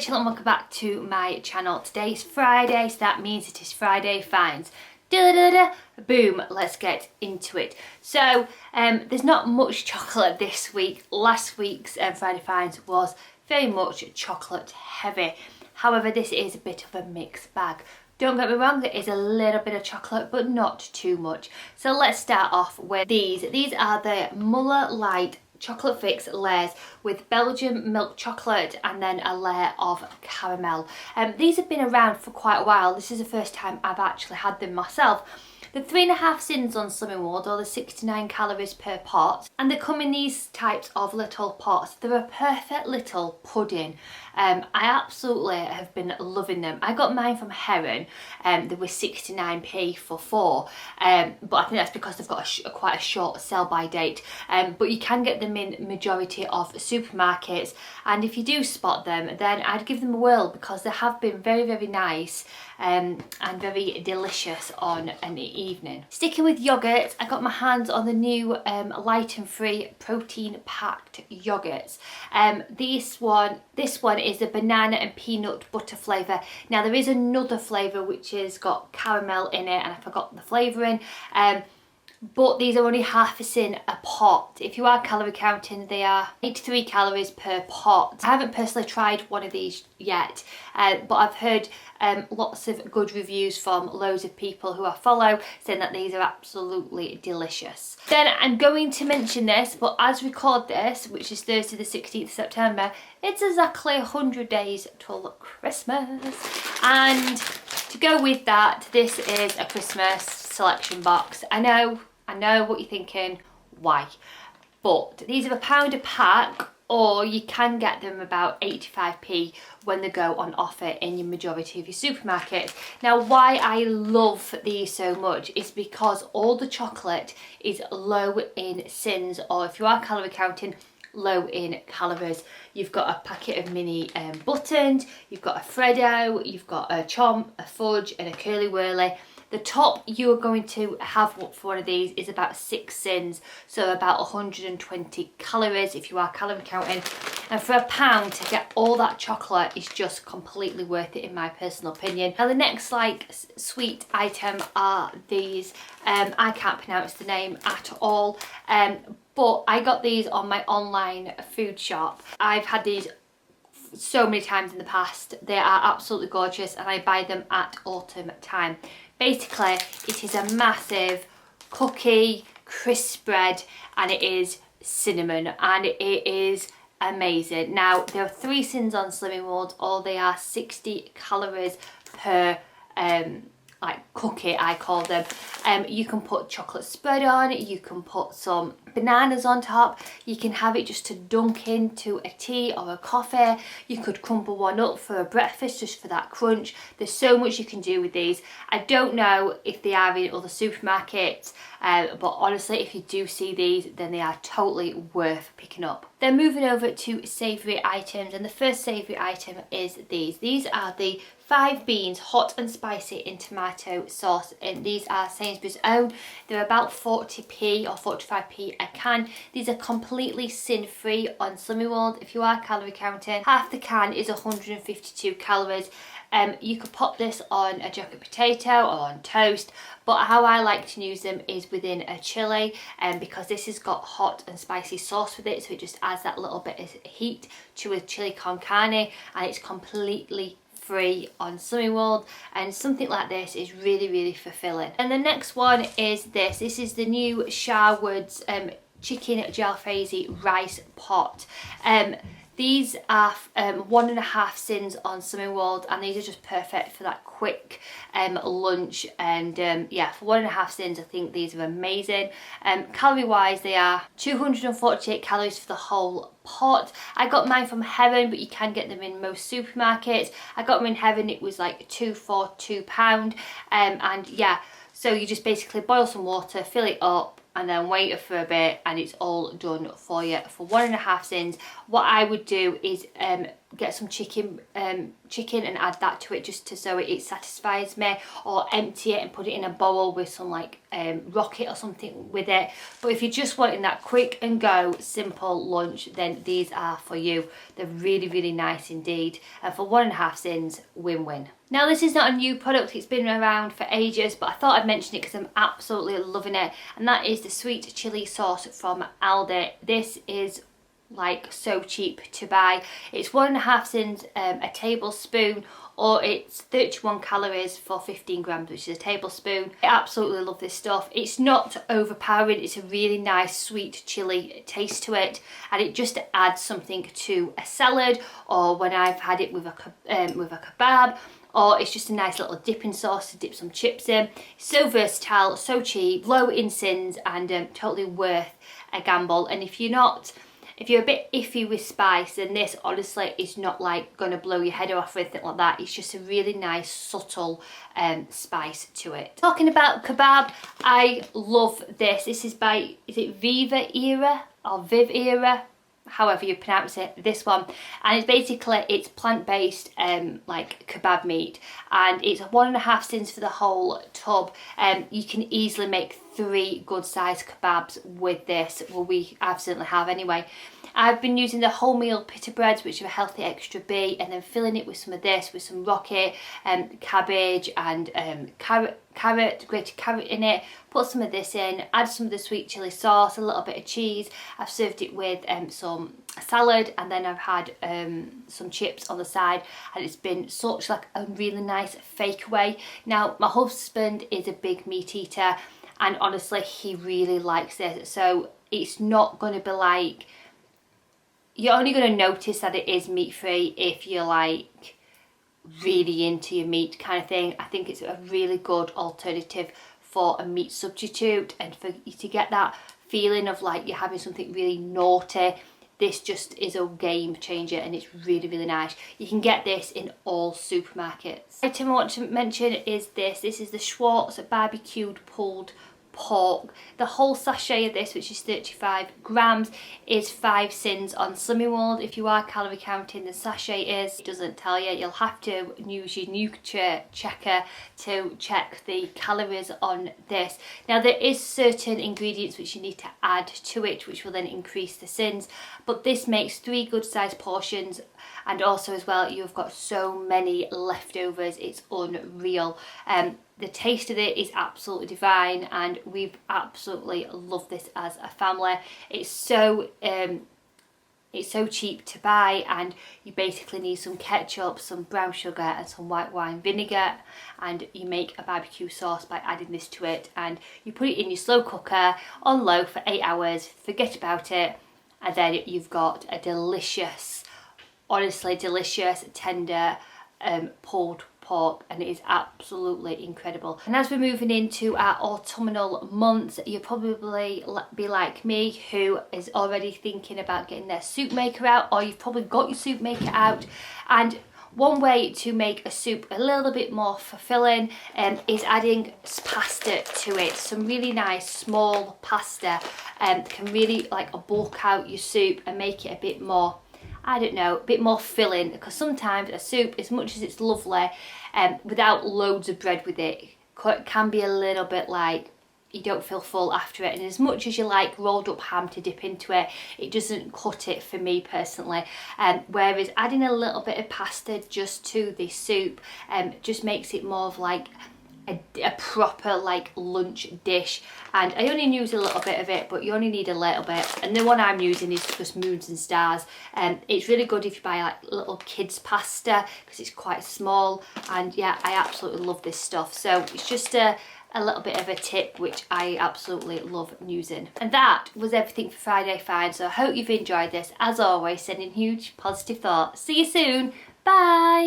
Rachel and welcome back to my channel. Today is Friday, so that means it is Friday Finds. Boom, let's get into it. So there's not much chocolate this week. Last week's Friday Finds was very much chocolate heavy. However, this is a bit of a mixed bag. Don't get me wrong, there is a little bit of chocolate, but not too much. So let's start off with these. These are the Muller Light chocolate fix layers with Belgian milk chocolate and then a layer of caramel. These have been around for quite a while. This is the first time I've actually had them myself. The 3.5 sins on Slimming World, or the 69 calories per pot, and they come in these types of little pots. They're a perfect little pudding. I absolutely have been loving them. I got mine from Heron, they were 69p for 4, but I think that's because they've got quite a short sell-by date. But you can get them in majority of supermarkets, and if you do spot them, then I'd give them a whirl because they have been very, very nice and very delicious on an evening. Sticking with yogurt, I got my hands on the new light and free protein packed yogurts. This one is the banana and peanut butter flavour. Now there is another flavour which has got caramel in it and I forgot the flavouring. But these are only half a sin a pot. If you are calorie counting, they are 83 calories per pot. I haven't personally tried one of these yet, but I've heard lots of good reviews from loads of people who I follow saying that these are absolutely delicious. Then I'm going to mention this, but as we record this, which is Thursday the 16th of September, it's exactly 100 days till Christmas. And to go with that, this is a Christmas selection box. I know what you're thinking, why? But these are £1 a pack, or you can get them about 85p when they go on offer in your majority of your supermarkets. Now, why I love these so much is because all the chocolate is low in sins, or if you are calorie counting, low in calories. You've got a packet of mini buttons, you've got a Freddo, you've got a chomp, a fudge and a curly whirly. The top you're going to have for one of these is about 6 sins, so about 120 calories if you are calorie counting. And for £1 to get all that chocolate is just completely worth it in my personal opinion. Now the next sweet item are these. I can't pronounce the name at all, but I got these on my online food shop. I've had these so many times in the past. They are absolutely gorgeous and I buy them at autumn time. Basically, it is a massive cookie crisp bread and it is cinnamon and it is amazing. Now, there are 3 sins on Slimming World, or they are 60 calories per cookie, I call them. You can put chocolate spread on, you can put some bananas on top, you can have it just to dunk into a tea or a coffee, you could crumble one up for a breakfast just for that crunch. There's so much you can do with these. I don't know if they are in other supermarkets, but honestly, if you do see these, then they are totally worth picking up. Then moving over to savoury items, and the first savoury item is these. These are the 5 beans hot and spicy in tomato sauce, and these are Sainsbury's own. They're about 40p or 45p a can. These are completely sin free on Slimming World. If you are calorie counting, half the can is 152 calories. You could pop this on a jacket potato or on toast, but how I like to use them is within a chilli, because this has got hot and spicy sauce with it, so it just adds that little bit of heat to a chili con carne, and it's completely free on Slimming World, and something like this is really, really fulfilling. And the next one is this. This is the new Schwartz chicken jalfrezi rice pot. These are 1.5 sins on Slimming World, and these are just perfect for that quick lunch. And yeah, for 1.5 sins, I think these are amazing. Calorie wise, they are 248 calories for the whole pot. I got mine from Heron, but you can get them in most supermarkets. I got them in Heron, it was like 2 for £2. And yeah, so you just basically boil some water, fill it up, and then wait for a bit and it's all done for you for 1.5 cents. What I would do is get some chicken and add that to it just so it satisfies me, or empty it and put it in a bowl with some like rocket or something with it. But if you're just wanting that quick and go simple lunch, then these are for you. They're really, really nice indeed, and for 1.5 cents, win-win. Now this is not a new product, it's been around for ages, but I thought I'd mention it because I'm absolutely loving it, and that is the sweet chilli sauce from Aldi. This is like so cheap to buy. It's 1.5 cents a tablespoon, or it's 31 calories for 15 grams, which is a tablespoon. I absolutely love this stuff. It's not overpowering, it's a really nice sweet chili taste to it, and it just adds something to a salad, or when I've had it with a kebab, or it's just a nice little dipping sauce to dip some chips in. So versatile, so cheap, low in sins, and totally worth a gamble. And if you're a bit iffy with spice, then this honestly is not like gonna blow your head off or anything like that. It's just a really nice subtle spice to it. Talking about kebab, I love this. This is by, is it Vivaera or Vivaera? However you pronounce it, this one, and it's plant-based like kebab meat, and it's 1.5 cents for the whole tub. You can easily make 3 good sized kebabs with this. Well, we absolutely have anyway. I've been using the wholemeal pita breads, which are a healthy extra B, and then filling it with some of this, with some rocket, cabbage and grated carrot in it. Put some of this in, add some of the sweet chili sauce, a little bit of cheese. I've served it with some salad, and then I've had some chips on the side, and it's been such like a really nice fake away. Now my husband is a big meat eater, and honestly he really likes this, so it's not going to be like, you're only going to notice that it is meat free if you're like really into your meat kind of thing. I think it's a really good alternative for a meat substitute, and for you to get that feeling of like you're having something really naughty, this just is a game changer, and it's really, really nice. You can get this in all supermarkets. The item I want to mention is this is the Schwartz barbecued pulled pork. The whole sachet of this, which is 35 grams, is 5 cents on Slimming World. If you are calorie counting, the sachet is, it doesn't tell you. You'll have to use your checker to check the calories on this. Now there is certain ingredients which you need to add to it, which will then increase the sins, but this makes 3 good sized portions, and also as well you've got so many leftovers, it's unreal. The taste of it is absolutely divine, and we've absolutely loved this as a family. It's so cheap to buy, and you basically need some ketchup, some brown sugar and some white wine vinegar, and you make a barbecue sauce by adding this to it, and you put it in your slow cooker on low for 8 hours, forget about it, and then you've got a delicious, honestly delicious, tender pulled pork, and it is absolutely incredible. And as we're moving into our autumnal months, you'll probably be like me, who is already thinking about getting their soup maker out, or you've probably got your soup maker out. And one way to make a soup a little bit more fulfilling is adding pasta to it. Some really nice small pasta can really like bulk out your soup and make it a bit more, I don't know, a bit more filling, because sometimes a soup, as much as it's lovely, without loads of bread with it, can be a little bit like you don't feel full after it. And as much as you like rolled up ham to dip into it, it doesn't cut it for me personally. Whereas adding a little bit of pasta just to the soup just makes it more of like a proper like lunch dish. And I only use a little bit of it, but you only need a little bit, and the one I'm using is just Moons and Stars. It's really good if you buy like little kids pasta, because it's quite small, and yeah, I absolutely love this stuff. So it's just a little bit of a tip which I absolutely love using. And that was everything for Friday Finds, so I hope you've enjoyed this. As always, sending huge positive thoughts. See you soon, bye.